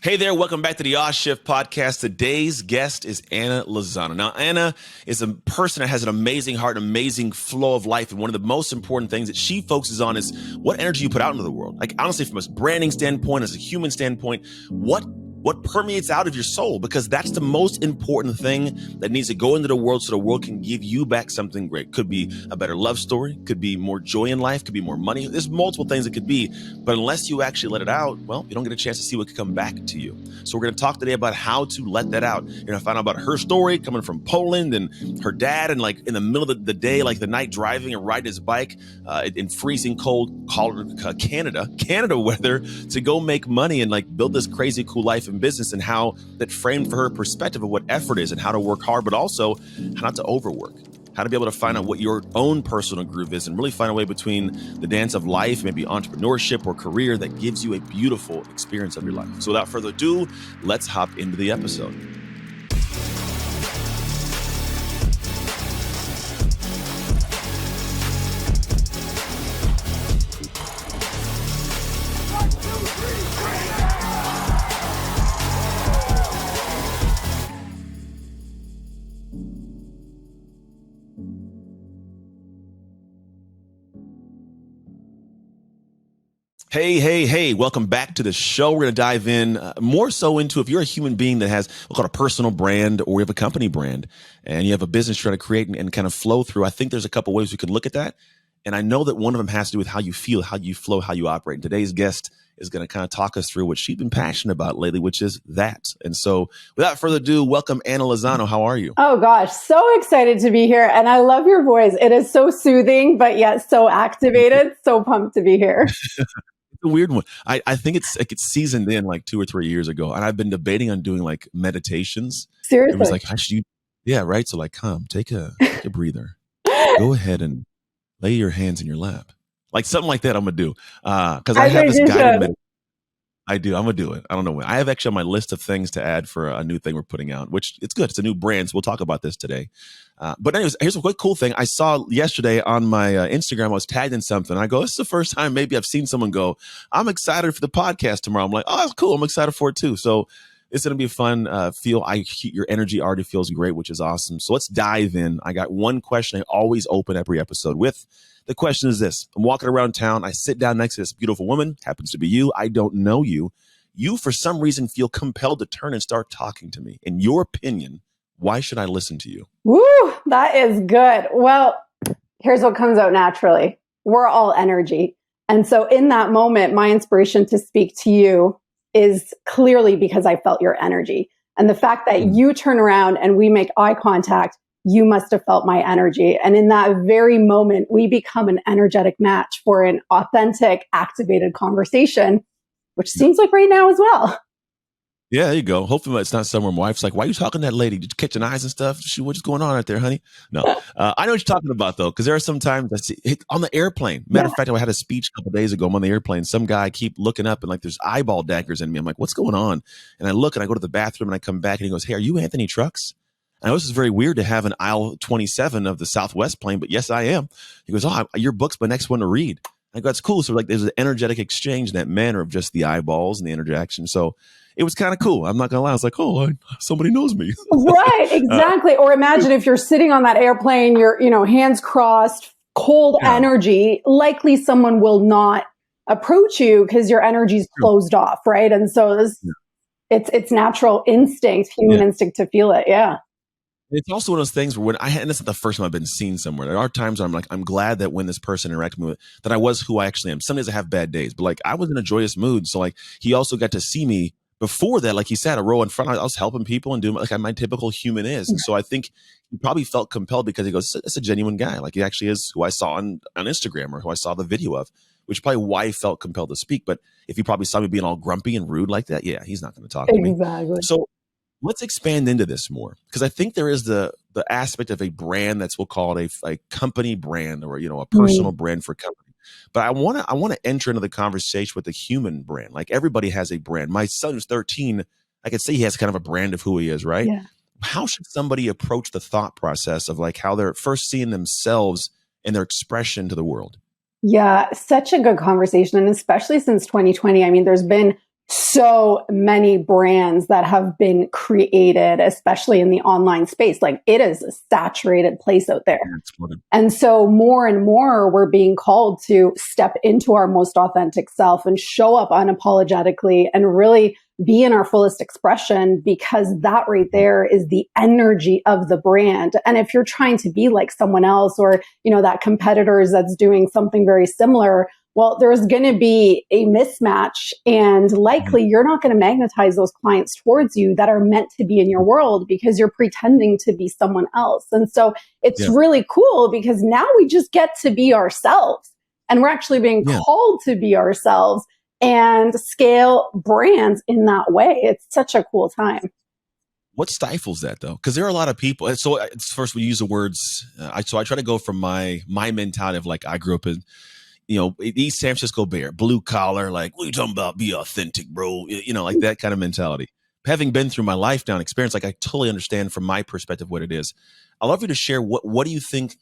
Hey there, welcome back to the Oz Shift podcast. Today's guest is Anna Lozano. Now, Anna is a person that has an amazing heart, an amazing flow of life. And one of the most important things that she focuses on is what energy you put out into the world. Like, honestly, from a branding standpoint, as a human standpoint, what permeates out of your soul, because that's the most important thing that needs to go into the world so the world can give you back something great. Could be a better love story, could be more joy in life, could be more money. There's multiple things it could be, but unless you actually let it out, well, you don't get a chance to see what could come back to you. So we're going to talk today about how to let that out. You're going to find out about her story coming from Poland and her dad, and like in the middle of the day, like the night, driving and riding his bike in freezing cold Canada weather to go make money and like build this crazy cool life and business, and how that framed for her perspective of what effort is and how to work hard, but also how not to overwork, how to be able to find out what your own personal groove is and really find a way between the dance of life, maybe entrepreneurship or career, that gives you a beautiful experience of your life. So without further ado, let's hop into the episode. Hey, welcome back to the show. We're going to dive in more so into if you're a human being that has what's called a personal brand, or you have a company brand and you have a business you're trying to create and kind of flow through. I think there's a couple ways we can look at that. And I know that one of them has to do with how you feel, how you flow, how you operate. And today's guest is going to kind of talk us through what she's been passionate about lately, which is that. And so without further ado, welcome Anna Lozano. How are you? Oh gosh, so excited to be here. And I love your voice. It is so soothing, but yet so activated. So pumped to be here. A weird one. I think it's seasoned in like 2 or 3 years ago, and I've been debating on doing like meditations. Seriously? It was like, how should you? Yeah, right. So like, come take a breather. Go ahead and lay your hands in your lap, like something like that. I'm gonna do because I have this guided meditation. I do. I'm gonna do it. I don't know when. I have actually on my list of things to add for a new thing we're putting out, which it's good. It's a new brand, so we'll talk about this today. But anyways, here's a quick cool thing. I saw yesterday on my Instagram, I was tagged in something. I go, this is the first time maybe I've seen someone go, I'm excited for the podcast tomorrow. I'm like, oh, that's cool. I'm excited for it too. So it's going to be a fun your energy already feels great, which is awesome. So let's dive in. I got one question I always open every episode with. The question is this. I'm walking around town. I sit down next to this beautiful woman, happens to be you. I don't know you. You, for some reason, feel compelled to turn and start talking to me. In your opinion, why should I listen to you? Woo, that is good. Well, here's what comes out naturally. We're all energy. And so in that moment, my inspiration to speak to you is clearly because I felt your energy. And the fact that you turn around and we make eye contact, you must have felt my energy. And in that very moment, we become an energetic match for an authentic, activated conversation, which seems like right now as well. Yeah, there you go. Hopefully it's not somewhere my wife's like, why are you talking to that lady? Did you catch an eyes and stuff? What's going on out there, honey? No. I know what you're talking about, though, because there are some times I see it on the airplane. Matter of fact, I had a speech a couple of days ago. I'm on the airplane. Some guy, I keep looking up and like there's eyeball daggers in me. I'm like, what's going on? And I look and I go to the bathroom and I come back and he goes, hey, are you Anthony Trucks? I know this is very weird to have an aisle 27 of the Southwest plane, but yes, I am. He goes, oh, your book's my next one to read. I go, that's cool. So like there's an energetic exchange in that manner of just the eyeballs and the interaction. So it was kind of cool. I'm not going to lie. I was like, oh, somebody knows me. Right, exactly. Or imagine if you're sitting on that airplane, you're, hands crossed, cold energy, likely someone will not approach you because your energy's closed off, right? And so it's natural instinct, human instinct to feel it. Yeah. It's also one of those things where and this is the first time I've been seen somewhere. There are times where I'm glad that when this person interacted with me, that I was who I actually am. Some days I have bad days, but like I was in a joyous mood. So like he also got to see me before that. Like he sat a row in front. I was helping people and doing like my typical human is. And so I think he probably felt compelled because he goes, it's a genuine guy. Like he actually is who I saw on Instagram or who I saw the video of, which is probably why he felt compelled to speak. But if he probably saw me being all grumpy and rude like that, yeah, he's not going to talk to me. Exactly. So let's expand into this more, because I think there is the aspect of a brand that's, we'll call it a company brand, or a personal brand for a company. But I want to enter into the conversation with the human brand. Like everybody has a brand. My son who's 13, I could say he has kind of a brand of who he is, right? Yeah. How should somebody approach the thought process of like how they're first seeing themselves and their expression to the world? Yeah, such a good conversation. And especially since 2020, I mean, there's been so many brands that have been created, especially in the online space. Like, it is a saturated place out there. And so more and more we're being called to step into our most authentic self and show up unapologetically and really be in our fullest expression, because that right there is the energy of the brand. And if you're trying to be like someone else, or, that competitors that's doing something very similar, well, there's going to be a mismatch, and likely you're not going to magnetize those clients towards you that are meant to be in your world, because you're pretending to be someone else. And so it's really cool, because now we just get to be ourselves, and we're actually being called to be ourselves and scale brands in that way. It's such a cool time. What stifles that, though? Because there are a lot of people. So first we use the words. So I try to go from my mentality of, like, I grew up in, East San Francisco Bay, blue collar, like, what are you talking about? Be authentic, bro. Like that kind of mentality. Having been through my life now and experience, like, I totally understand from my perspective what it is. I'd love you to share what do you think,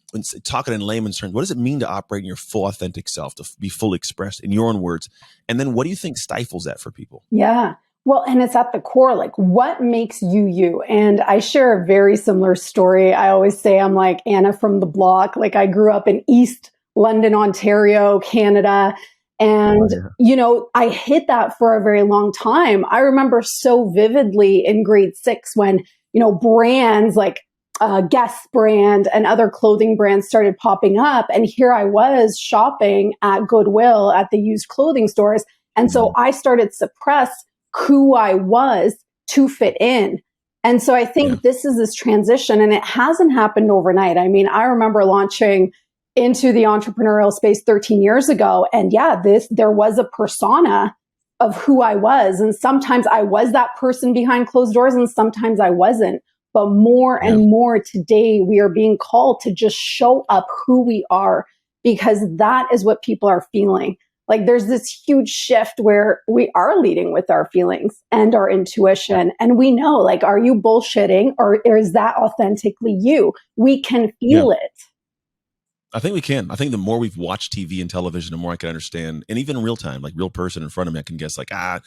talking in layman's terms, what does it mean to operate in your full authentic self, to be fully expressed in your own words? And then what do you think stifles that for people? Yeah. Well, and it's at the core, like, what makes you you? And I share a very similar story. I always say I'm like Anna from the block. Like, I grew up in East London, Ontario, Canada. And, I hid that for a very long time. I remember so vividly in grade 6 when, brands like Guess brand and other clothing brands started popping up. And here I was shopping at Goodwill at the used clothing stores. And so I started to suppress who I was to fit in. And so I think this is this transition, and it hasn't happened overnight. I mean, I remember launching into the entrepreneurial space 13 years ago. And there was a persona of who I was. And sometimes I was that person behind closed doors, and sometimes I wasn't. But more and more today, we are being called to just show up who we are, because that is what people are feeling. Like, there's this huge shift where we are leading with our feelings and our intuition. And we know, like, are you bullshitting, or is that authentically you? We can feel it. I think we can. I think the more we've watched TV and television, the more I can understand. And even in real time, like real person in front of me, I can guess, like, I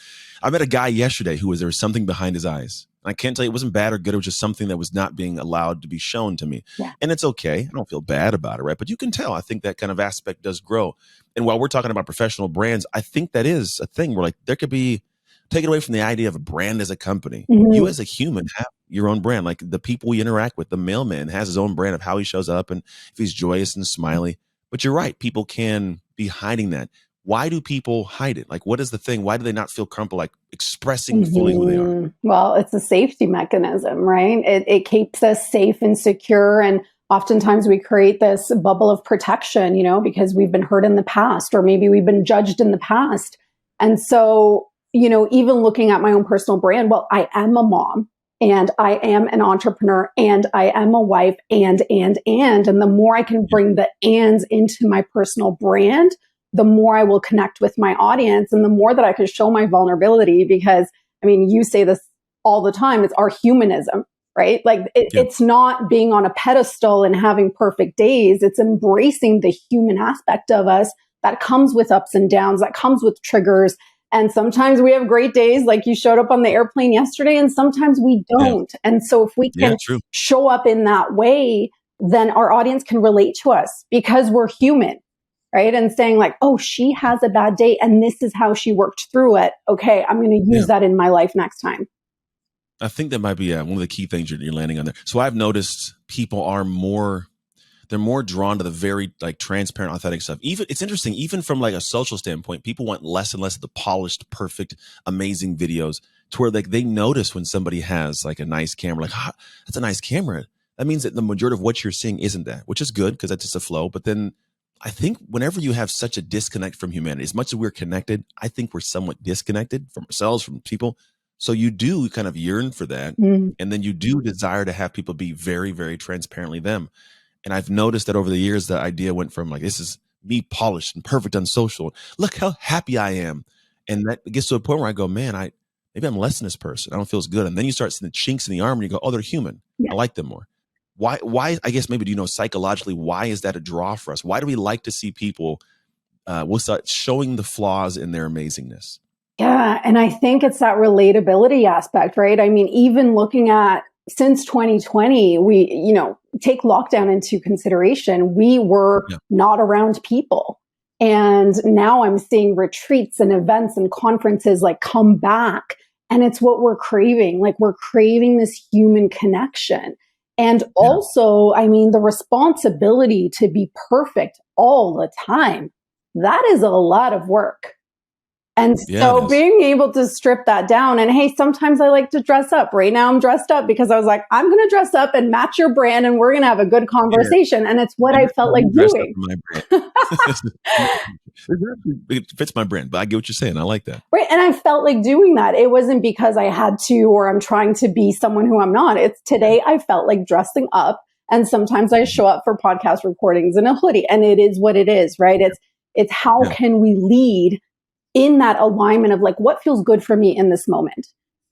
met a guy yesterday there was something behind his eyes. And I can't tell you it wasn't bad or good. It was just something that was not being allowed to be shown to me. Yeah. And it's okay. I don't feel bad about it, right? But you can tell. I think that kind of aspect does grow. And while we're talking about professional brands, I think that is a thing where, like, there could be, take it away from the idea of a brand as a company. You as a human have your own brand. Like, the people we interact with, the mailman has his own brand of how he shows up and if he's joyous and smiley. But you're right. People can be hiding that. Why do people hide it? Like, what is the thing? Why do they not feel comfortable, like, expressing fully who they are? Well, it's a safety mechanism, right? It keeps us safe and secure. And oftentimes we create this bubble of protection, because we've been hurt in the past, or maybe we've been judged in the past. And so, even looking at my own personal brand, well, I am a mom, and I am an entrepreneur, and I am a wife, and the more I can bring the ands into my personal brand, the more I will connect with my audience, and the more that I can show my vulnerability. Because, I mean, you say this all the time, it's our humanism, right? Like, it's not being on a pedestal and having perfect days. It's embracing the human aspect of us that comes with ups and downs, that comes with triggers. And sometimes we have great days, like you showed up on the airplane yesterday, and sometimes we don't. And so if we can show up in that way, then our audience can relate to us, because we're human, right? And saying, like, oh, she has a bad day and this is how she worked through it. Okay, I'm going to use that in my life next time. I think that might be one of the key things you're landing on there. So I've noticed people are they're more drawn to the very, like, transparent, authentic stuff. Even, it's interesting, even from, like, a social standpoint, people want less and less of the polished, perfect, amazing videos, to where, like, they notice when somebody has, like, a nice camera, like, that's a nice camera. That means that the majority of what you're seeing isn't that, which is good, because that's just a flow. But then I think whenever you have such a disconnect from humanity, as much as we're connected, I think we're somewhat disconnected from ourselves, from people. So you do kind of yearn for that. And then you do desire to have people be very, very transparently them. And I've noticed that over the years, the idea went from, like, this is me polished and perfect on social. Look how happy I am. And that gets to a point where I go, man, maybe I'm less than this person. I don't feel as good. And then you start seeing the chinks in the armor and you go, oh, they're human. I like them more. Why, I guess maybe, do you know, psychologically, why is that a draw for us? Why do we like to see people, we'll start showing the flaws in their amazingness? Yeah. And I think it's that relatability aspect, right? I mean, even looking at since 2020, we, take lockdown into consideration. We were Yeah. not around people. And now I'm seeing retreats and events and conferences like come back. And it's what we're craving. Like we're craving this human connection. And Yeah. also, I mean, the responsibility to be perfect all the time. That is a lot of work. And Yeah, it so is. being able to strip that down and hey, sometimes I like to dress up. Right now I'm dressed up because I was like, I'm going to dress up and match your brand and we're going to have a good Yeah. conversation. And it's what I Every felt time like you dress up doing. for my brand. It fits my brand, but I get what you're saying. I like that. Right. And I felt like doing that. It wasn't because I had to or I'm trying to be someone who I'm not. It's today I felt like dressing up. And sometimes I show up for podcast recordings in a hoodie and it is what it is, right? It's how Yeah. can we lead in that alignment of like what feels good for me in this moment.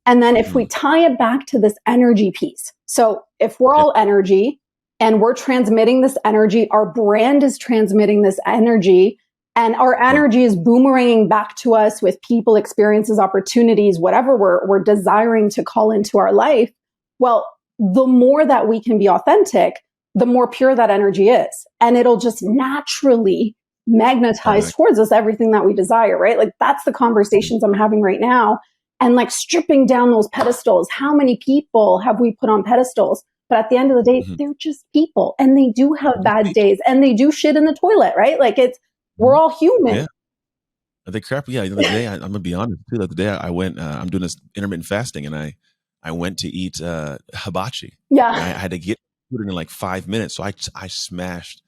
And then if we tie it back to this energy piece. So if we're all energy and we're transmitting this energy, our brand is transmitting this energy and our energy is boomeranging back to us with people, experiences, opportunities, whatever we're desiring to call into our life. Well, the more that we can be authentic, the more pure that energy is. And it'll just naturally magnetize towards us everything that we desire, right? Like that's the conversations I'm having right now. And like stripping down those pedestals. How many people have we put on pedestals? But at the end of the day, they're just people and they do have bad days and they do shit in the toilet, right? Like we're all human. Yeah. The crap. Yeah. The other day, I'm gonna be honest too. The other day I went, I'm doing this intermittent fasting and I went to eat, hibachi. Yeah. And I had to get food in like 5 minutes. So I smashed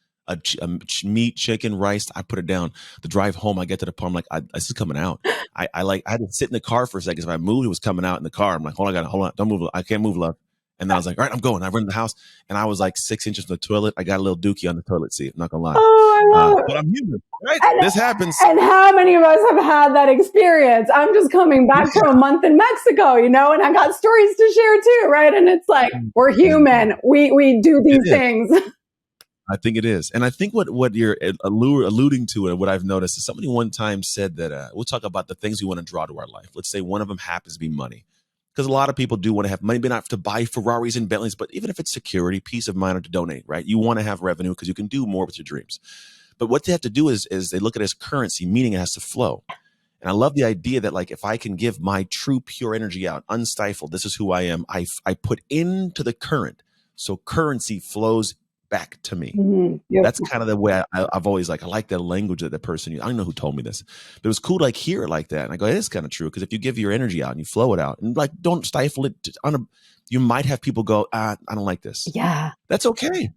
meat, chicken, rice. I put it down. The drive home, I get to the point, I'm like, this is coming out. I had to sit in the car for a second. If I moved, it was coming out in the car. I'm like, hold on, don't move. I can't move, love. And then I was like, all right, I'm going. I run in the house and I was like 6 inches from the toilet. I got a little dookie on the toilet seat. I'm not gonna lie. Oh, I love it. But I'm human, right? And, This happens. and how many of us have had that experience? I'm just coming back from a month in Mexico, and I got stories to share too, right? And it's like, we're human. We do these things. I think it is. And I think what you're alluding to and what I've noticed is somebody one time said that we'll talk about the things we want to draw to our life. Let's say one of them happens to be money. Because a lot of people do want to have money, but not have to buy Ferraris and Bentleys, but even if it's security, peace of mind, or to donate, right? You want to have revenue because you can do more with your dreams. But what they have to do is they look at it as currency, meaning it has to flow. And I love the idea that like if I can give my true pure energy out, unstifled, this is who I am, I put into the current. So currency flows back to me. Yep. That's kind of the way I've always I like that language that the person used. I don't know who told me this, but it was cool to like hear it like that. And I go, it is kind of true. Because if you give your energy out and you flow it out and like, don't stifle it you might have people go, I don't like this. Yeah. That's okay.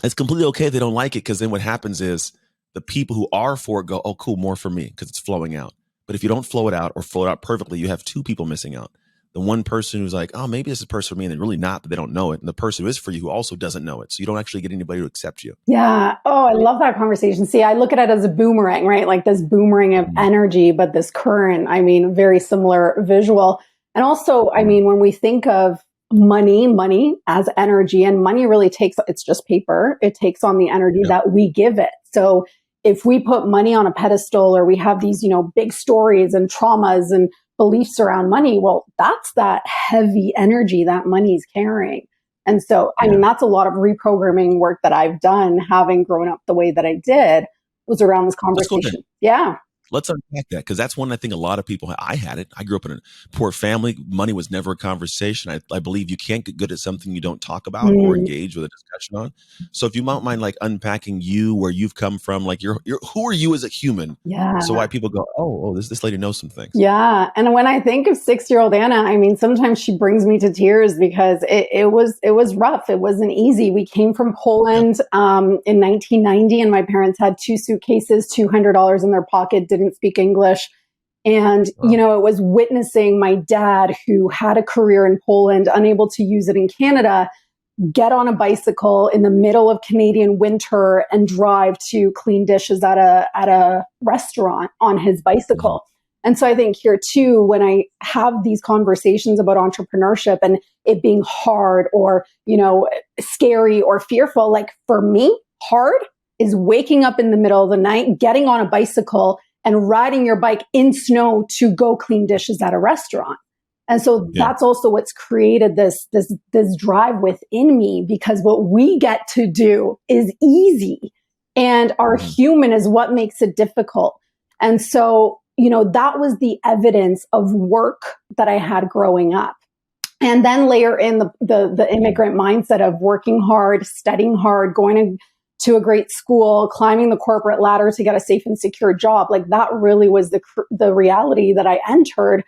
It's completely okay if they don't like it. Because then what happens is the people who are for it go, oh, cool, more for me because it's flowing out. But if you don't flow it out or flow it out perfectly, you have two people missing out. The one person who's like, oh, maybe this is a person for me, and they're really not, but they don't know it. And the person who is for you who also doesn't know it. So you don't actually get anybody to accept you. Yeah. Oh, I love that conversation. See, I look at it as a boomerang, right? Like this boomerang of energy, but this current, I mean, very similar visual. And also, I mean, when we think of money as energy, and money really it's just paper. It takes on the energy that we give it. So if we put money on a pedestal or we have these, big stories and traumas and beliefs around money, well, that's that heavy energy that money's carrying. And so, I mean, that's a lot of reprogramming work that I've done, having grown up the way that I did, was around this conversation. Yeah. Let's unpack that because that's one I think a lot of people, I had it. I grew up in a poor family. Money was never a conversation. I believe you can't get good at something you don't talk about or engage with a discussion on. So if you might mind like unpacking where you've come from, like who are you as a human? Yeah. So why people go, oh, this lady knows some things. Yeah. And when I think of 6-year-old Anna, I mean, sometimes she brings me to tears because it was rough. It wasn't easy. We came from Poland in 1990 and my parents had 2 suitcases, $200 in their pocket, didn't speak English. And, it was witnessing my dad, who had a career in Poland, unable to use it in Canada, get on a bicycle in the middle of Canadian winter and drive to clean dishes at a restaurant on his bicycle. And so I think here too, when I have these conversations about entrepreneurship and it being hard or, scary or fearful, like for me, hard is waking up in the middle of the night, getting on a bicycle and riding your bike in snow to go clean dishes at a restaurant. And so that's also what's created this drive within me, because what we get to do is easy and our human is what makes it difficult. And so, that was the evidence of work that I had growing up. And then layer in the immigrant mindset of working hard, studying hard, going to a great school, climbing the corporate ladder to get a safe and secure job. Like that really was the reality that I entered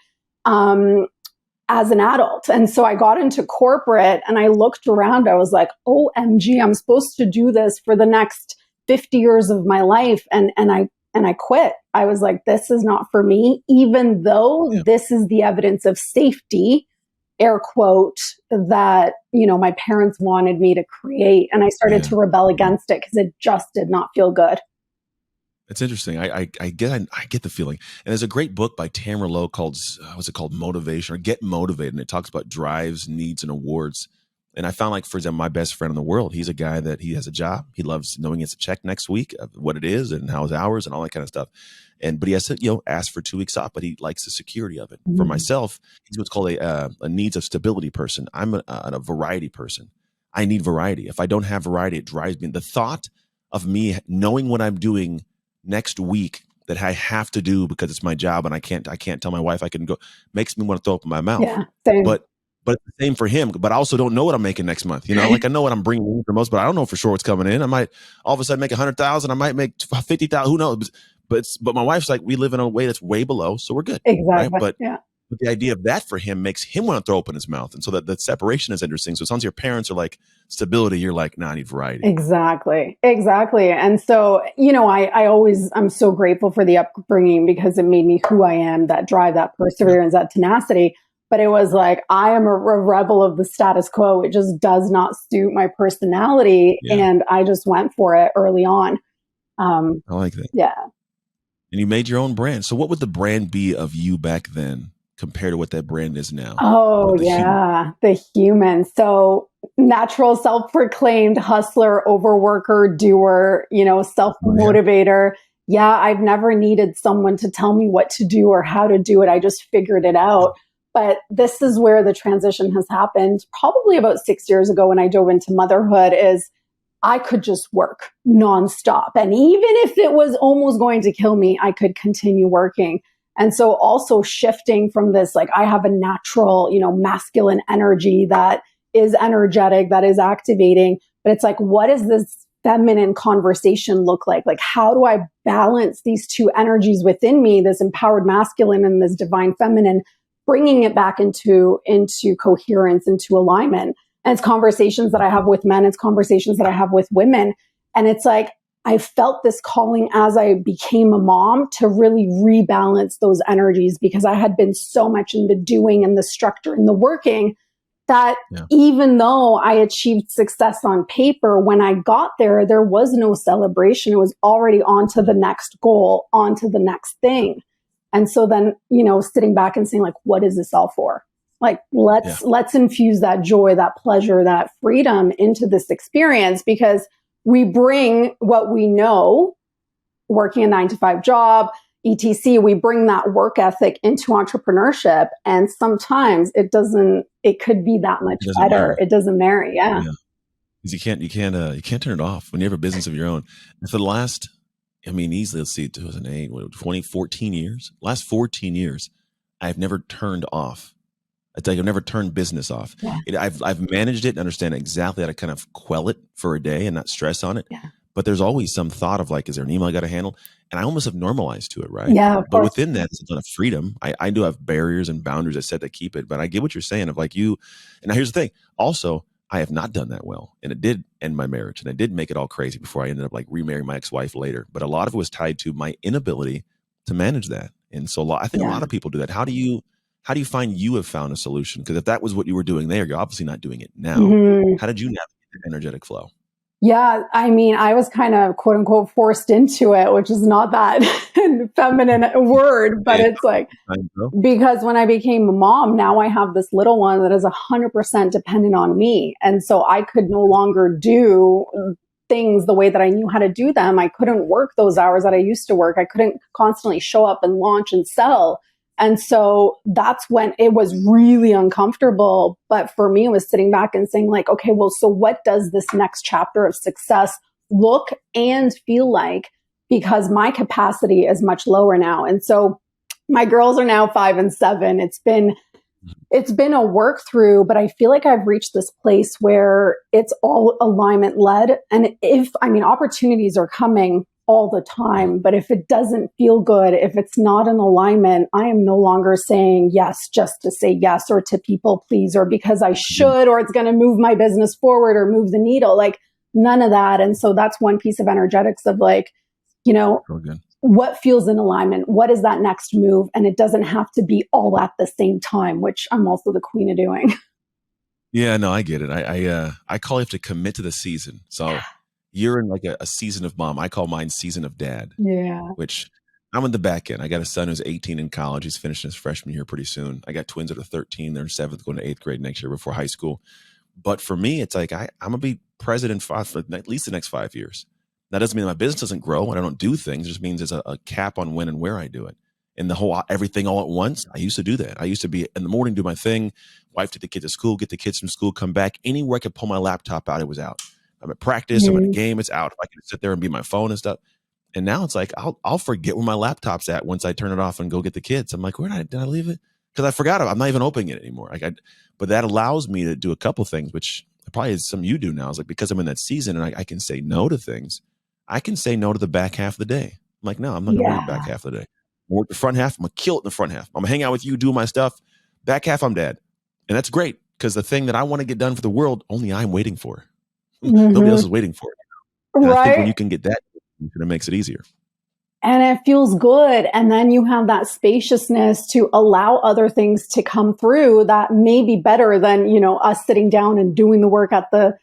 as an adult. And so I got into corporate and I looked around. I was like, OMG, I'm supposed to do this for the next 50 years of my life. And I quit. I was like, this is not for me, even though this is the evidence of safety, air quote, that, my parents wanted me to create. And I started to rebel against it because it just did not feel good. It's interesting. I get the feeling. And there's a great book by Tamara Lowe called, what's it called? Motivation, or Get Motivated. And it talks about drives, needs, and awards. And I found, like, for example, my best friend in the world, he's a guy that he has a job. He loves knowing he gets a check next week, what it is and how his hours and all that kind of stuff. But he has to, ask for 2 weeks off, but he likes the security of it. For myself, he's what's called a needs of stability person. I'm a variety person. I need variety. If I don't have variety, it drives me. The thought of me knowing what I'm doing next week that I have to do because it's my job and I can't tell my wife I can go, makes me want to throw up in my mouth. Yeah, same. But it's the same for him. But I also don't know what I'm making next month. Like I know what I'm bringing in for most, but I don't know for sure what's coming in. I might all of a sudden make 100,000. I might make 50,000. Who knows? But my wife's like, we live in a way that's way below, so we're good. Exactly. Right? But the idea of that for him makes him want to throw open his mouth. And so that separation is interesting. So it sounds like your parents are like stability. You're like, nah, I need variety. Exactly. And so, I'm so grateful for the upbringing because it made me who I am, that drive, that perseverance, that tenacity. But it was like, I am a rebel of the status quo. It just does not suit my personality. And I just went for it early on. I like that. Yeah. And you made your own brand. So what would the brand be of you back then compared to what that brand is now? Oh, the human. So natural, self-proclaimed hustler, overworker, doer, self-motivator. Yeah, I've never needed someone to tell me what to do or how to do it. I just figured it out. But this is where the transition has happened probably about 6 years ago when I dove into motherhood. Is I could just work nonstop. And even if it was almost going to kill me, I could continue working. And so also shifting from this, like I have a natural, masculine energy that is energetic, that is activating. But it's like, what does this feminine conversation look like? Like, how do I balance these two energies within me, this empowered masculine and this divine feminine, bringing it back into coherence, into alignment? And it's conversations that I have with men. It's conversations that I have with women. And it's like, I felt this calling as I became a mom to really rebalance those energies, because I had been so much in the doing and the structure and the working that even though I achieved success on paper, when I got there was no celebration. It was already on to the next goal, on to the next thing. And so then, sitting back and saying, like, what is this all for? Like, let's infuse that joy, that pleasure, that freedom into this experience, because we bring what we know, working a 9-to-5 job, etc. We bring that work ethic into entrepreneurship. And sometimes it could be that much better. It doesn't marry. Yeah. Because you can't turn it off when you have a business of your own. And for the last, easily, let's see, 2008, 14 years, last 14 years, I've never turned off. It's like I've never turned business off. Yeah. I've managed it and understand exactly how to kind of quell it for a day and not stress on it. Yeah. But there's always some thought of like, is there an email I got to handle? And I almost have normalized to it, right? Yeah. But within that, it's a ton of freedom. I do have barriers and boundaries I set to keep it. But I get what you're saying of like you. And now here's the thing. Also, I have not done that well. And it did end my marriage. And I did make it all crazy before I ended up like remarrying my ex-wife later. But a lot of it was tied to my inability to manage that. And so I think a lot of people do that. How do you find you have found a solution? Because if that was what you were doing there, you're obviously not doing it now. Mm-hmm. How did you navigate the energetic flow? Yeah, I was kind of quote unquote forced into it, which is not that feminine word, but it's like, because when I became a mom, now I have this little one that is 100% dependent on me. And so I could no longer do things the way that I knew how to do them. I couldn't work those hours that I used to work. I couldn't constantly show up and launch and sell. And so that's when it was really uncomfortable. But for me, it was sitting back and saying like, okay, well, so what does this next chapter of success look and feel like? Because my capacity is much lower now. And so my girls are now 5 and 7. It's been a work through, but I feel like I've reached this place where it's all alignment led. And opportunities are coming all the time, but if it doesn't feel good, if it's not in alignment, I am no longer saying yes just to say yes, or to people please, or because I should, or it's going to move my business forward or move the needle, like none of that. And so that's one piece of energetics of like, what feels in alignment? What is that next move? And it doesn't have to be all at the same time, which I'm also the queen of doing. Yeah, no, I get it. I call it to commit to the season. So you're in like a season of mom. I call mine season of dad. Yeah. Which I'm in the back end. I got a son who's 18 in college. He's finishing his freshman year pretty soon. I got twins that are 13. They're in 7th, going to 8th grade next year before high school. But for me, it's like I'm going to be president for at least the next 5 years. That doesn't mean that my business doesn't grow and I don't do things. It just means there's a cap on when and where I do it. And the whole everything all at once, I used to do that. I used to be in the morning, do my thing, wife take the kids to school, get the kids from school, come back. Anywhere I could pull my laptop out, it was out. I'm at practice, I'm at a game, it's out. I can sit there and be my phone and stuff. And now it's like I'll forget where my laptop's at once I turn it off and go get the kids. I'm like, where did I leave it? Because I forgot it. I'm not even opening it anymore. But that allows me to do a couple things, which probably is some you do now. Is like because I'm in that season and I can say no to things. I can say no to the back half of the day. I'm like, no, I'm not going to work the back half of the day. I'm work the front half. I'm going to kill it in the front half. I'm going to hang out with you, do my stuff. Back half, I'm dead. And that's great because the thing that I want to get done for the world, only I'm waiting for. Nobody else is waiting for it. And I think when you can get that, it makes it easier. And it feels good. And then you have that spaciousness to allow other things to come through that may be better than, us sitting down and doing the work at the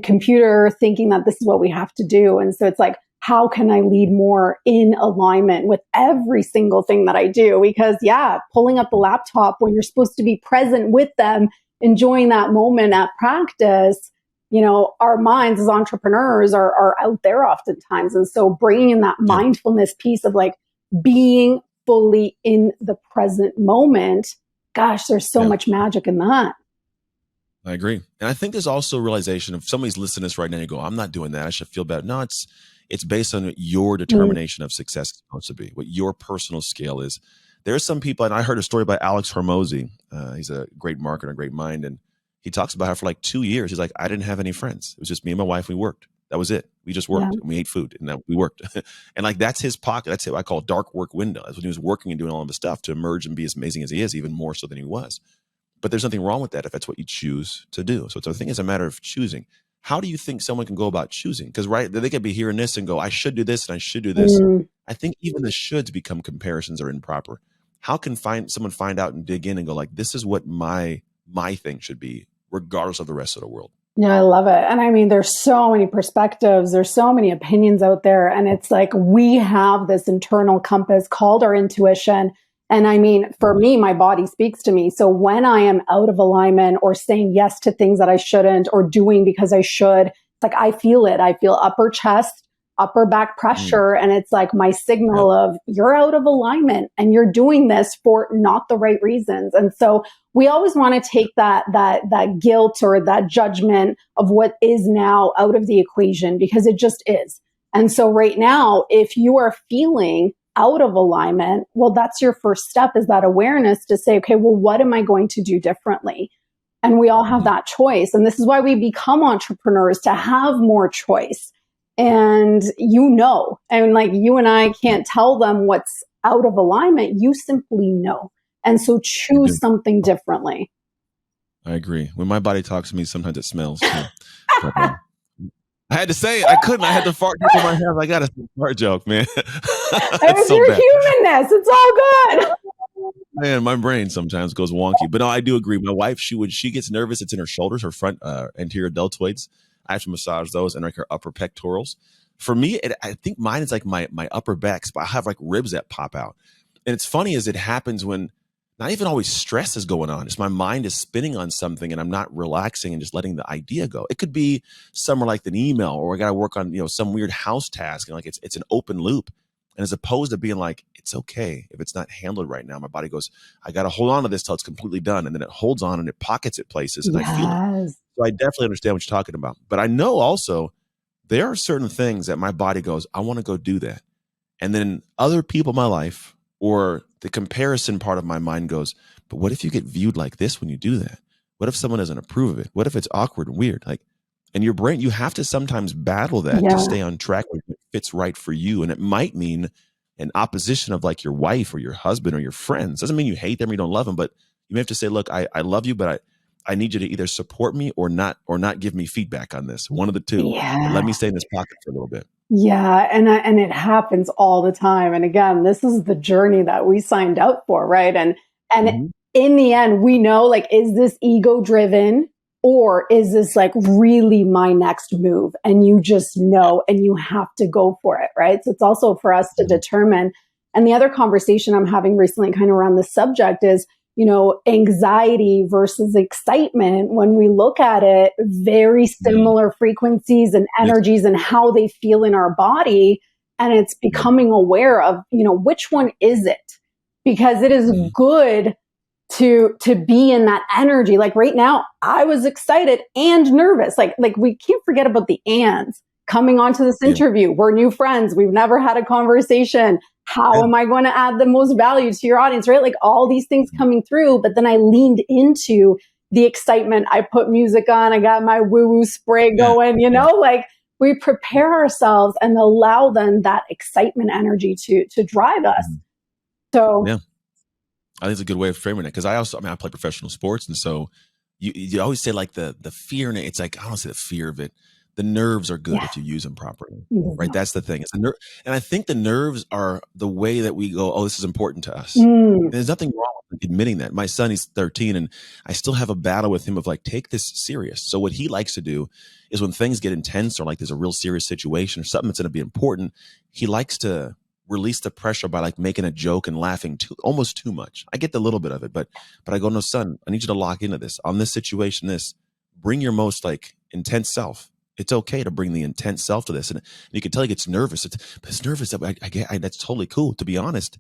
computer thinking that this is what we have to do. And so it's like, how can I lead more in alignment with every single thing that I do? Because pulling up the laptop when you're supposed to be present with them, enjoying that moment at practice, our minds as entrepreneurs are out there oftentimes. And so bringing in that mindfulness piece of like being fully in the present moment, gosh, there's so much magic in that. I agree. And I think there's also a realization of somebody's listening to this right now and you go, I'm not doing that. I should feel better. No, it's based on your determination of success is supposed to be, what your personal scale is. There are some people, and I heard a story by Alex Hormozy. He's a great marketer, a great mind. And he talks about how for like 2 years, he's like, I didn't have any friends. It was just me and my wife. We worked. That was it. We just worked and we ate food and we worked. And like, that's his pocket. That's what I call dark work window. That's when he was working and doing all of the stuff to emerge and be as amazing as he is, even more so than he was. But there's nothing wrong with that if that's what you choose to do. So I think it's a matter of choosing. How do you think someone can go about choosing? Because they could be hearing this and go, I should do this and I should do this. I think even the shoulds become comparisons are improper. How can someone find out and dig in and go like, this is what my thing should be, regardless of the rest of the world? Yeah, I love it. And I mean, there's so many perspectives. There's so many opinions out there. And it's like, we have this internal compass called our intuition. And I mean, for me, my body speaks to me. So when I am out of alignment or saying yes to things that I shouldn't or doing because I should, it's like, I feel it. I feel upper chest, upper back pressure. And it's like my signal of you're out of alignment and you're doing this for not the right reasons. And so we always want to take that guilt or that judgment of what is now out of the equation because it just is. And so right now, if you are feeling out of alignment, well, that's your first step is that awareness to say, okay, well, what am I going to do differently? And we all have that choice. And this is why we become entrepreneurs, to have more choice. And and like you and I can't tell them what's out of alignment. You simply know. And so choose something differently. I agree. When my body talks to me, sometimes it smells too. I had to say it. I couldn't. I had to fart into my head. I got a fart joke, man. It's so your bad. Humanness. It's all good. Man, my brain sometimes goes wonky. But no, I do agree. My wife, she gets nervous. It's in her shoulders, her front anterior deltoids. I have to massage those and like her upper pectorals. For me, I think mine is like my upper back. But I have like ribs that pop out. And it's funny as it happens when not even always stress is going on. Just my mind is spinning on something and I'm not relaxing and just letting the idea go. It could be somewhere like an email, or I got to work on, some weird house task. And like it's an open loop. And as opposed to being like, it's okay if it's not handled right now, my body goes, I got to hold on to this till it's completely done. And then it holds on and it pockets it places and I feel it. Yes. So I definitely understand what you're talking about. But I know also there are certain things that my body goes, I want to go do that. And then other people in my life, or the comparison part of my mind goes, but what if you get viewed like this when you do that? What if someone doesn't approve of it? What if it's awkward and weird? Like, and your brain, you have to sometimes battle that to Yeah. stay on track with what fits right for you. And it might mean an opposition of like your wife or your husband or your friends. Doesn't mean you hate them or you don't love them, but you may have to say, look, I love you, but I need you to either support me or not give me feedback on this. One of the two. But let Yeah. me stay in this pocket for a little bit. Yeah, and it happens all the time. And again, this is the journey that we signed up for, right? And Mhm. in the end, we know, like, is this ego driven, or is this like really my next move? And you just know, and you have to go for it, right? So it's also for us to Mhm. determine. And the other conversation I'm having recently, kind of around this subject, is anxiety versus excitement. When we look at it, very similar frequencies and Yes. energies and how they feel in our body. And it's becoming aware of, which one is it? Because it is Mhm. good to be in that energy. Like right now, I was excited and nervous. Like we can't forget about the ands coming onto this Yeah. interview. We're new friends. We've never had a conversation. How Yeah. am I going to add the most value to your audience, right? Like all these things coming through, but then I leaned into the excitement. I put music on. I got my woo-woo spray Yeah. going, Yeah. like we prepare ourselves and allow then that excitement energy to drive us. Mhm. So Yeah. I think it's a good way of framing it, because I play professional sports, and so you always say like the fear in it. It's like, I don't say the fear of it. The nerves are good yeah, if you use them properly, right? exactly. That's the thing. It's the nerve, and I think the nerves are the way that we go, oh, this is important to us. Mm, And there's nothing wrong with admitting that. My son, he's 13, and I still have a battle with him of like, take this serious. So what he likes to do is when things get intense, or like there's a real serious situation or something that's going to be important, he likes to release the pressure by like making a joke and laughing almost too much. I get the little bit of it, but I go, no, son, I need you to lock into this on this situation. Bring your most like intense self. It's okay to bring the intense self to this, and you can tell he gets nervous. It's nervous. That's totally cool. To be honest,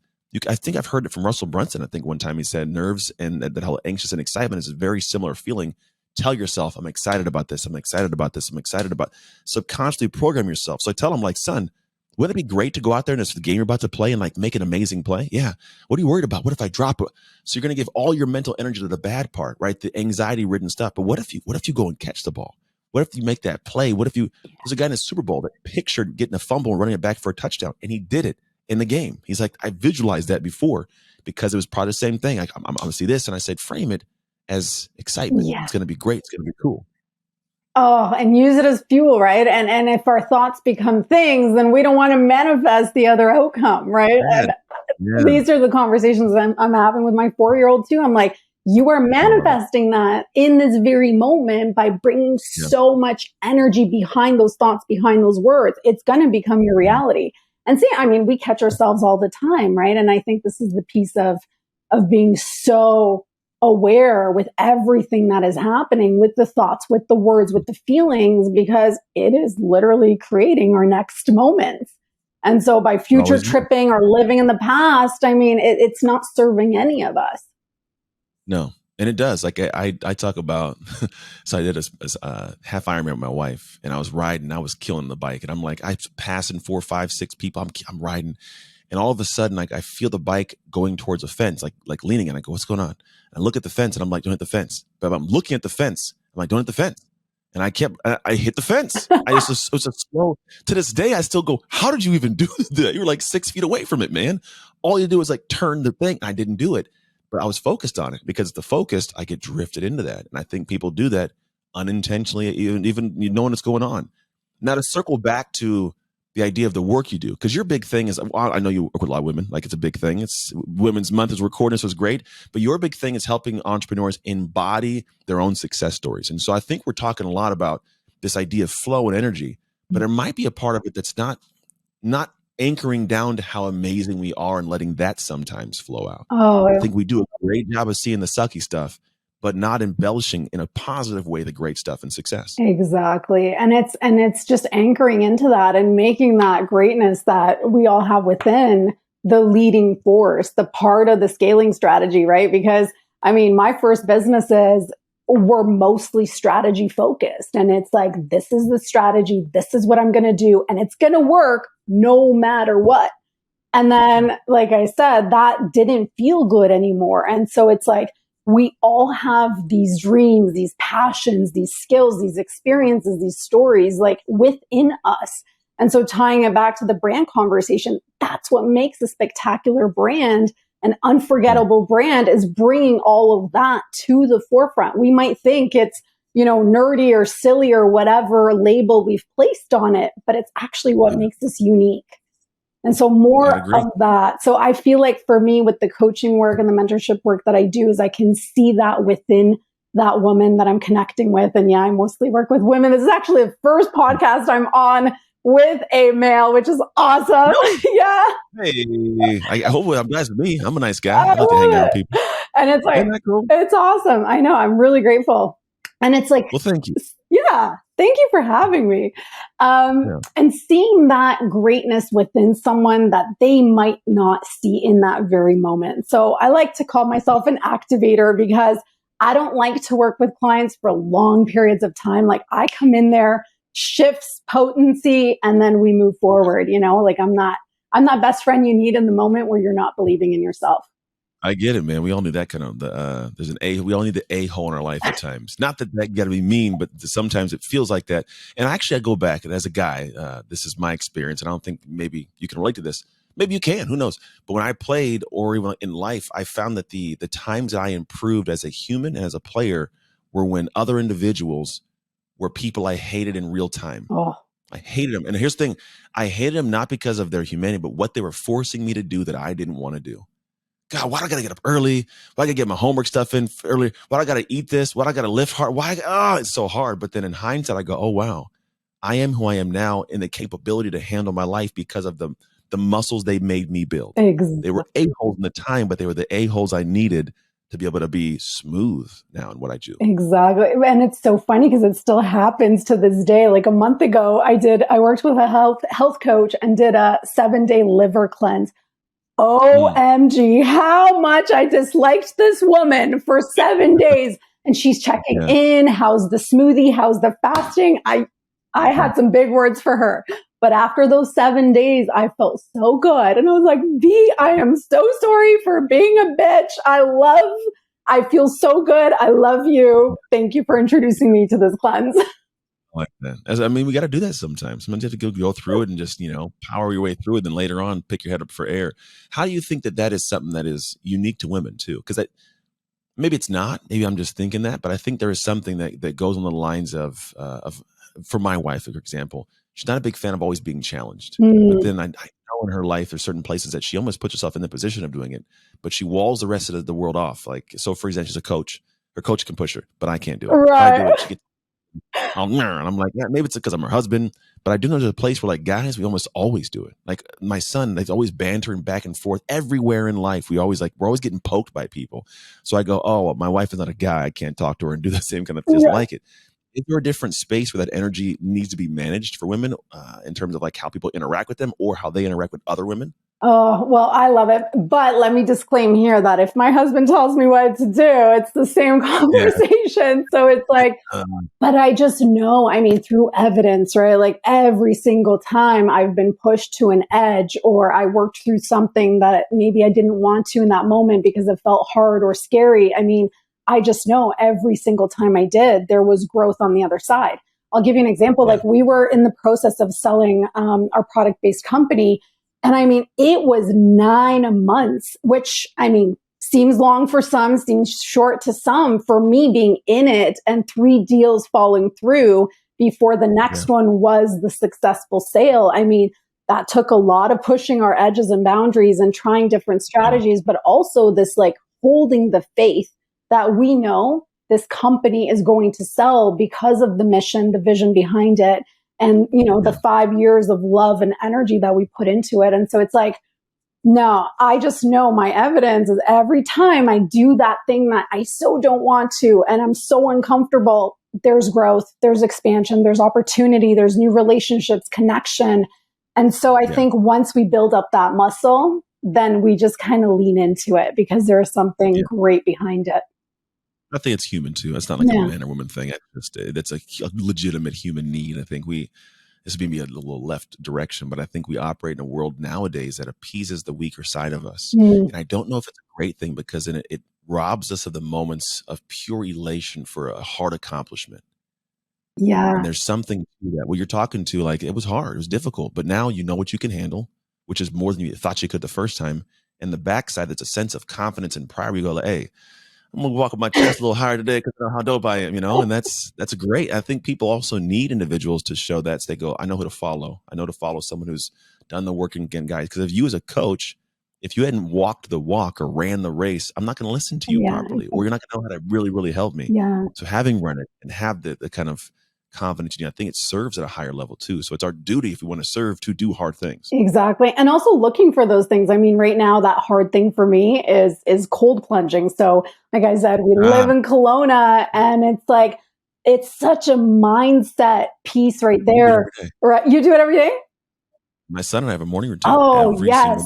I think I've heard it from Russell Brunson. I think one time he said nerves and that whole anxious and excitement is a very similar feeling. Tell yourself, I'm excited about this. I'm excited about this. I'm excited about. Subconsciously program yourself. So I tell him, like, son, wouldn't it be great to go out there in this game you're about to play and like make an amazing play? Yeah. What are you worried about? What if I drop it? So you're going to give all your mental energy to the bad part, right? The anxiety ridden stuff. But what if you go and catch the ball? What if you make that play? There's a guy in the Super Bowl that pictured getting a fumble and running it back for a touchdown, and he did it in the game. He's like, I visualized that before, because it was probably the same thing. I'm going to see this. And I said, frame it as excitement. yeah. It's going to be great. It's going to be cool. Oh, and use it as fuel, right? And if our thoughts become things, then we don't want to manifest the other outcome, right? Yeah. And these are the conversations I'm having with my 4-year-old too. I'm like, you are manifesting that in this very moment by bringing Yeah. so much energy behind those thoughts, behind those words. It's going to become your reality. And see, I mean, we catch ourselves all the time, right? And I think this is the piece of being so aware with everything that is happening, with the thoughts, with the words, with the feelings, because it is literally creating our next moments. And so by future tripping or living in the past, I mean, it's not serving any of us. No. And it does. Like I talk about, so I did a half Ironman with my wife, and I was riding, I was killing the bike, and I'm like, I'm passing 4, 5, 6 people. I'm riding. And all of a sudden, like I feel the bike going towards a fence, like leaning, and I go, what's going on? And I look at the fence, and I'm like, don't hit the fence. But I'm looking at the fence. I'm like, don't hit the fence. And I hit the fence. It was a slow, to this day, I still go, how did you even do that? You were like 6 feet away from it, man. All you do is like turn the thing. I didn't do it, but I was focused on it, because the focused, I get drifted into that. And I think people do that unintentionally, even knowing what's going on. Now to circle back to the idea of the work you do, because your big thing is, well, I know you work with a lot of women, like it's a big thing. It's Women's Month is recording, this was great, but your big thing is helping entrepreneurs embody their own success stories. And so I think we're talking a lot about this idea of flow and energy, but there might be a part of it that's not anchoring down to how amazing we are and letting that sometimes flow out. Oh, I think we do a great job of seeing the sucky stuff, but not embellishing in a positive way the great stuff and success. exactly. And it's just anchoring into that and making that greatness that we all have within the leading force, the part of the scaling strategy, right? Because I mean, my first businesses were mostly strategy focused. And it's like, this is the strategy, this is what I'm going to do, and it's going to work no matter what. And then, like I said, that didn't feel good anymore. And so it's like, we all have these dreams, these passions, these skills, these experiences, these stories like within us. And so tying it back to the brand conversation, that's what makes a spectacular brand, an unforgettable brand, is bringing all of that to the forefront. We might think it's, nerdy or silly or whatever label we've placed on it, but it's actually what makes us unique. And so more of that. So I feel like for me, with the coaching work and the mentorship work that I do, is I can see that within that woman that I'm connecting with. And yeah, I mostly work with women. This is actually the first podcast I'm on with a male, which is awesome. No. Yeah. Hey, I hope I'm nice with me. I'm a nice guy. I like to hang out with people. And it's like, isn't that cool? It's awesome. I know. I'm really grateful. And it's like, well, thank you. Yeah. Thank you for having me. And seeing that greatness within someone that they might not see in that very moment. So I like to call myself an activator, because I don't like to work with clients for long periods of time. Like, I come in there, shifts potency, and then we move forward. Like, I'm not best friend you need in the moment where you're not believing in yourself. I get it, man. We all need that kind of we all need the a-hole in our life at times. Not that got to be mean, but sometimes it feels like that. And actually, I go back, and as a guy, this is my experience, and I don't think maybe you can relate to this. Maybe you can, who knows? But when I played, or even in life, I found that the times that I improved as a human and as a player were when other individuals were people I hated in real time. Oh. I hated them. And here's the thing. I hated them not because of their humanity, but what they were forcing me to do that I didn't want to do. God, why do I got to get up early? Why I got to get my homework stuff in early? Why do I got to eat this? Why do I got to lift hard? It's so hard. But then in hindsight, I go, oh, wow, I am who I am now in the capability to handle my life because of the muscles they made me build. Exactly. They were a-holes in the time, but they were the a-holes I needed to be able to be smooth now in what I do. Exactly. And it's so funny because it still happens to this day. Like a month ago, I worked with a health coach and did a 7-day liver cleanse. OMG, how much I disliked this woman for 7 days. And she's checking in. How's the smoothie? How's the fasting? I had some big words for her. But after those 7 days, I felt so good. And I was like, V, I am so sorry for being a bitch. I feel so good. I love you. Thank you for introducing me to this cleanse. Like that. We got to do that sometimes. Sometimes you have to go through it and just, power your way through it. Then later on, pick your head up for air. How do you think that is something that is unique to women too? Because maybe it's not. Maybe I'm just thinking that. But I think there is something that goes on the lines of for my wife, for example, she's not a big fan of always being challenged. But then I know in her life, there's certain places that she almost puts herself in the position of doing it, but she walls the rest of the world off. Like, so for example, she's a coach. Her coach can push her, but I can't do it. Right. If I do it, she gets and I'm like, yeah, maybe it's because I'm her husband, but I do know there's a place where, like, guys, we almost always do it. Like my son, there's always bantering back and forth everywhere in life. We're always getting poked by people. So I go, oh, well, my wife is not a guy. I can't talk to her and do the same kind of just like it. Is there a different space where that energy needs to be managed for women in terms of like how people interact with them or how they interact with other women? Oh, well, I love it. But let me disclaim here that if my husband tells me what to do, it's the same conversation. Yeah. So it's like, but I just know, through evidence, right? Like every single time I've been pushed to an edge, or I worked through something that maybe I didn't want to in that moment because it felt hard or scary. I just know every single time I did, there was growth on the other side. I'll give you an example. Like we were in the process of selling our product-based company. And it was 9 months, which, seems long for some, seems short to some. For me, being in it and 3 deals falling through before the next one was the successful sale. That took a lot of pushing our edges and boundaries and trying different strategies, but also this like holding the faith that we know this company is going to sell because of the mission, the vision behind it. and, the 5 years of love and energy that we put into it. And so it's like, no, I just know my evidence is every time I do that thing that I so don't want to, and I'm so uncomfortable, there's growth, there's expansion, there's opportunity, there's new relationships, connection. And so I think once we build up that muscle, then we just kind of lean into it because there's something great behind it. I think it's human too. It's not like a man or woman thing. That's a legitimate human need. I think this may be a little left direction, but I think we operate in a world nowadays that appeases the weaker side of us. And I don't know if it's a great thing because it robs us of the moments of pure elation for a hard accomplishment. Yeah. And there's something to that. Well, you're talking to, like, it was hard, it was difficult, but now you know what you can handle, which is more than you thought you could the first time. And the backside, that's a sense of confidence and pride. We go like, hey, I'm gonna walk with my chest a little higher today because I know how dope I am, and that's great. I think people also need individuals to show that. So they go, I know who to follow. I know to follow someone who's done the work again, guys. Because if you as a coach, if you hadn't walked the walk or ran the race, I'm not going to listen to you properly, or you're not going to know how to really, really help me. So having run it and have the kind of confidence, I think it serves at a higher level too. So it's our duty, if we want to serve, to do hard things. Exactly. And also looking for those things. I mean, right now, that hard thing for me is cold plunging. So like I said, we live in Kelowna, and it's like, it's such a mindset piece right there. Right? You do it every day? My son and I have a morning routine. Oh, yes.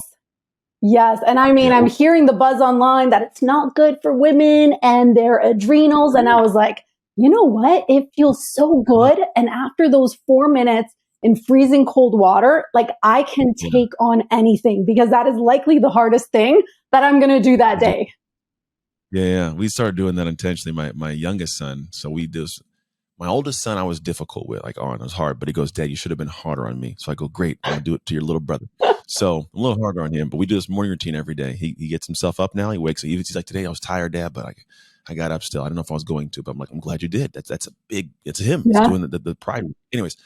Yes. And I mean, I'm hearing the buzz online that it's not good for women and their adrenals. And I was like, you know what? It feels so good. And after those 4 minutes in freezing cold water, like, I can take on anything, because that is likely the hardest thing that I'm going to do that day. Yeah. We started doing that intentionally. My youngest son. So we do. My oldest son, I was difficult with, like, it was hard, but he goes, Dad, you should have been harder on me. So I go, great, I'm gonna do it to your little brother. So I'm a little harder on him, but we do this morning routine every day. He gets himself up now. He wakes up. He's like, today I was tired, Dad, but I got up still. I don't know if I was going to, but I'm like, I'm glad you did. It's him. It's doing the pride. Anyways,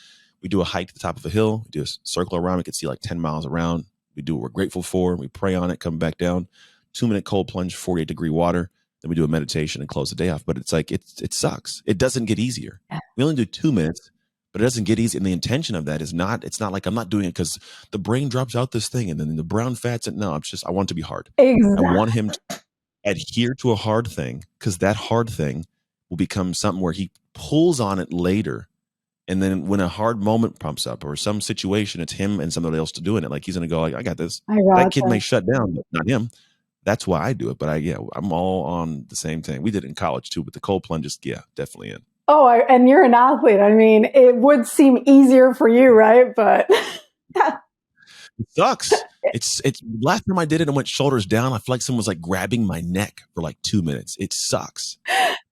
we do a hike to the top of a hill. We do a circle around. We can see like 10 miles around. We do what we're grateful for. We pray on it, come back down. 2-minute cold plunge, 48-degree water. Then we do a meditation and close the day off. But it's like, it sucks. It doesn't get easier. We only do 2 minutes, but it doesn't get easy. And the intention of that is it's not like I'm not doing it because the brain drops out this thing and then the brown fats. No, I want it to be hard. Exactly. I want him to adhere to a hard thing, because that hard thing will become something where he pulls on it later. And then when a hard moment prompts up or some situation, it's him and somebody else to doing it. Like, he's going to go like, I got this. That kid may shut down, but not him. That's why I do it. But I'm all on the same thing. We did it in college too, but the cold plunges, definitely in. Oh, and you're an athlete. I mean, it would seem easier for you, right? But it sucks. It's last time I did it, I went shoulders down. I feel like someone was like grabbing my neck for like 2 minutes. It sucks,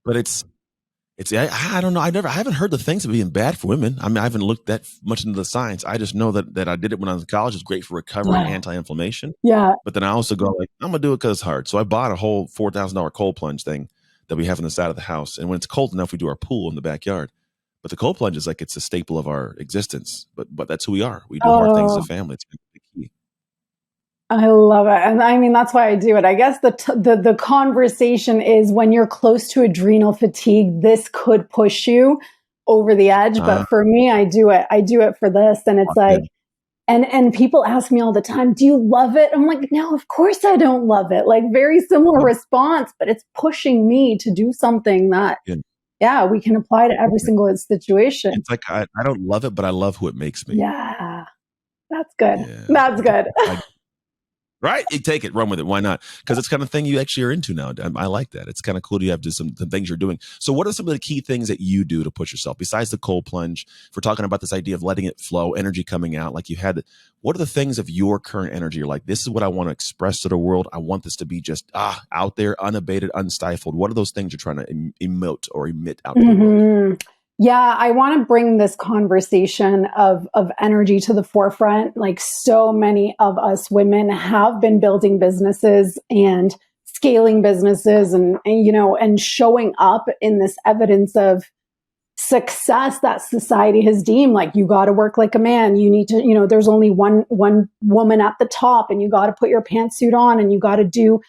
but I don't know. I haven't heard the things of being bad for women. I mean, I haven't looked that much into the science. I just know that I did it when I was in college. It's great for recovery and anti-inflammation. Yeah. But then I also go like, I'm going to do it because it's hard. So I bought a whole $4,000 cold plunge thing that we have on the side of the house. And when it's cold enough, we do our pool in the backyard. But the cold plunge is like, it's a staple of our existence. But that's who we are. We do hard things as a family. It's the key. I love it. And I mean, that's why I do it. I guess the conversation is, when you're close to adrenal fatigue, this could push you over the edge. But for me, I do it. I do it for this. And it's like, and people ask me all the time, do you love it? I'm like, no, of course I don't love it. Like, very similar response, but it's pushing me to do something that, we can apply to every single situation. It's like, I don't love it, but I love who it makes me. Yeah, that's good. Yeah. That's good. Right? You take it, run with it. Why not? Because it's kind of thing you actually are into now. I like that. It's kind of cool. You have some things you're doing. So what are some of the key things that you do to push yourself besides the cold plunge? If we're talking about this idea of letting it flow, energy coming out, like you had, what are the things of your current energy? You're like, this is what I want to express to the world. I want this to be just out there, unabated, unstifled. What are those things you're trying to emote or emit out to the world? Yeah, I want to bring this conversation of energy to the forefront. Like, so many of us women have been building businesses and scaling businesses and showing up in this evidence of success that society has deemed like, you got to work like a man. You need to, there's only one woman at the top, and you got to put your pantsuit on, and you got to do,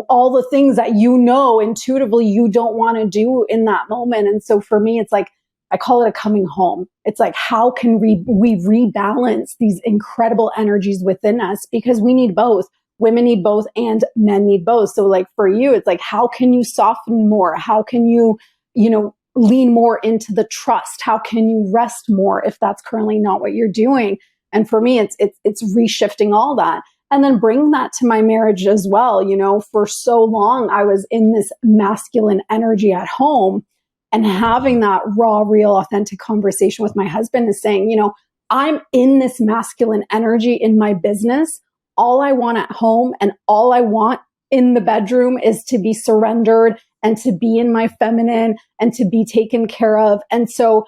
all the things that intuitively you don't want to do in that moment. And so for me, it's like, I call it a coming home. It's like, how can we rebalance these incredible energies within us? Because we need both. Women need both and men need both. So like for you, it's like, how can you soften more? How can you, lean more into the trust? How can you rest more if that's currently not what you're doing? And for me, it's reshifting all that. And then bring that to my marriage as well. For so long, I was in this masculine energy at home, and having that raw, real, authentic conversation with my husband is saying, I'm in this masculine energy in my business. All I want at home and all I want in the bedroom is to be surrendered and to be in my feminine and to be taken care of. And so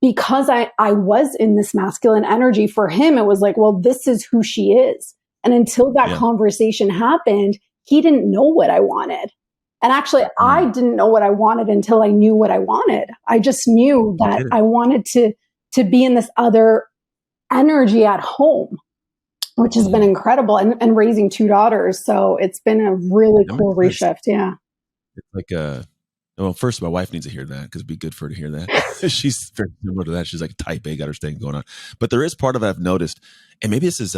because I was in this masculine energy, for him, it was like, well, this is who she is. And until that conversation happened, he didn't know what I wanted. And actually, I didn't know what I wanted until I knew what I wanted. I just knew that I wanted to be in this other energy at home, which has been incredible, and raising two daughters. So it's been a really cool reshift. Yeah. It's like, well, first, my wife needs to hear that because it'd be good for her to hear that. She's very similar to that. She's like type A, got her thing going on. But there is part of it I've noticed, and maybe this is,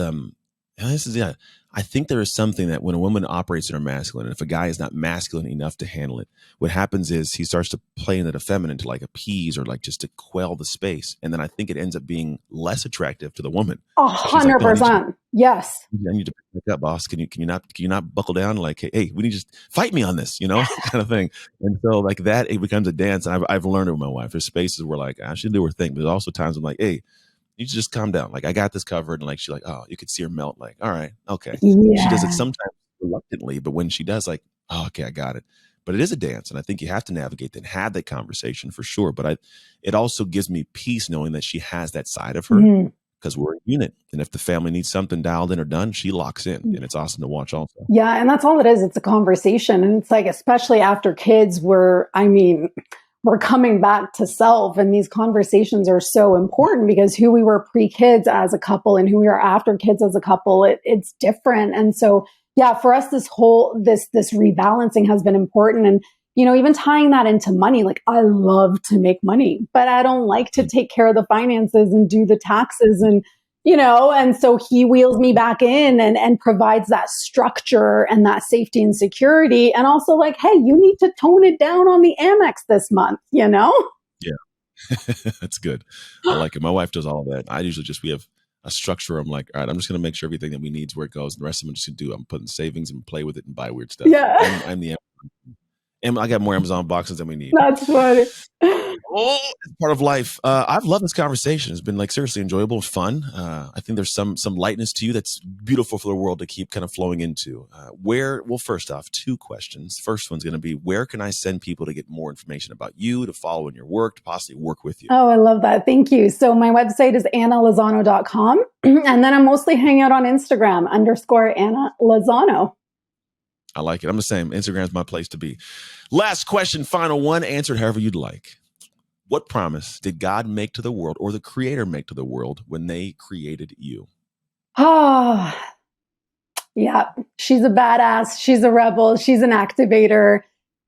I think there is something that when a woman operates in her masculine, and if a guy is not masculine enough to handle it, what happens is he starts to play into the feminine to like appease or like just to quell the space. And then I think it ends up being less attractive to the woman. 100%. Yes. I need to pick up, boss. Can you not buckle down? Like, hey, we need to just fight me on this, kind of thing. And so like that, it becomes a dance. And I've learned it with my wife. There's spaces where like I should do her thing, but there's also times I'm like, hey, you just calm down. Like I got this covered. And like, she's like, oh, you could see her melt. Like, all right, okay. Yeah. She does it sometimes reluctantly, but when she does, like, oh, okay, I got it. But it is a dance. And I think you have to navigate that and have that conversation for sure. But it also gives me peace knowing that she has that side of her because we're a unit. And if the family needs something dialed in or done, she locks in. And it's awesome to watch also. Yeah. And that's all it is. It's a conversation. And it's like, especially after kids, we're coming back to self, and these conversations are so important because who we were pre-kids as a couple and who we are after kids as a couple, it's different. And so, yeah, for us, this rebalancing has been important. And, even tying that into money, like I love to make money, but I don't like to take care of the finances and do the taxes and, and so he wheels me back in and provides that structure and that safety and security. And also like, hey, you need to tone it down on the Amex this month, Yeah. That's good. I like it. My wife does all of that. I usually we have a structure. I'm like, all right, I'm just going to make sure everything that we need is where it goes. And the rest of them just do. I'm putting savings and play with it and buy weird stuff. Yeah. I'm the I got more Amazon boxes than we need. That's funny. Oh, it's part of life. I've loved this conversation. It's been like seriously enjoyable, fun. I think there's some lightness to you that's beautiful for the world to keep kind of flowing into. First off, two questions. First one's going to be, where can I send people to get more information about you, to follow in your work, to possibly work with you? Oh, I love that. Thank you. So my website is annalozano.com. And then I'm mostly hanging out on Instagram _Anna Lozano. I like it. I'm the same. Instagram's my place to be. Last question, final one, answered however you'd like. What promise did God make to the world or the creator make to the world when they created you? Oh, yeah. She's a badass. She's a rebel. She's an activator.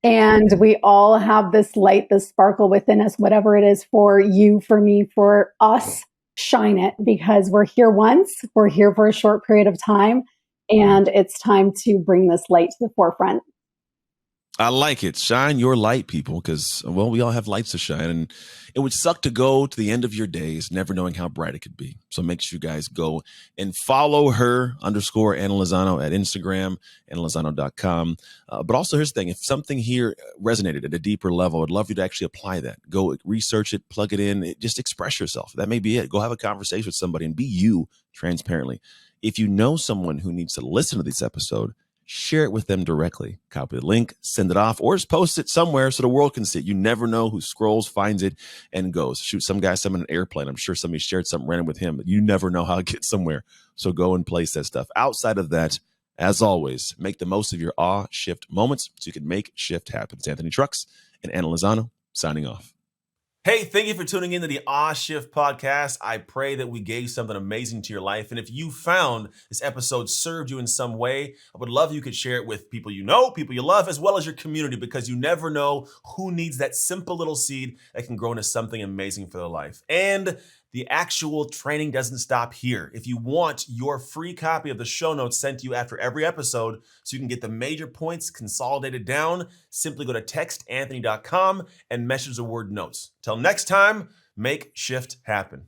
And we all have this light, this sparkle within us, whatever it is for you, for me, for us, shine it, because we're here once, we're here for a short period of time. And it's time to bring this light to the forefront. I like it. Shine your light, people, because, well, we all have lights to shine. And it would suck to go to the end of your days never knowing how bright it could be. So make sure you guys go and follow her _Anna Lozano at Instagram, AnnaLozano.com. But also, here's the thing. If something here resonated at a deeper level, I'd love you to actually apply that. Go research it, plug it in, just express yourself. That may be it. Go have a conversation with somebody and be you transparently. If you know someone who needs to listen to this episode, share it with them directly. Copy the link, send it off, or just post it somewhere so the world can see it. You never know who scrolls, finds it, and goes. Shoot, some guy, some in an airplane. I'm sure somebody shared something random with him, but you never know how it gets somewhere. So go and place that stuff. Outside of that, as always, make the most of your awe shift moments so you can make shift happen. It's Anthony Trucks and Anna Lozano signing off. Hey, thank you for tuning into the Shift podcast. I pray that we gave something amazing to your life. And if you found this episode served you in some way, I would love you could share it with people you know, people you love, as well as your community, because you never know who needs that simple little seed that can grow into something amazing for their life. And the actual training doesn't stop here. If you want your free copy of the show notes sent to you after every episode so you can get the major points consolidated down, simply go to textanthony.com and message the word notes. Till next time, make shift happen.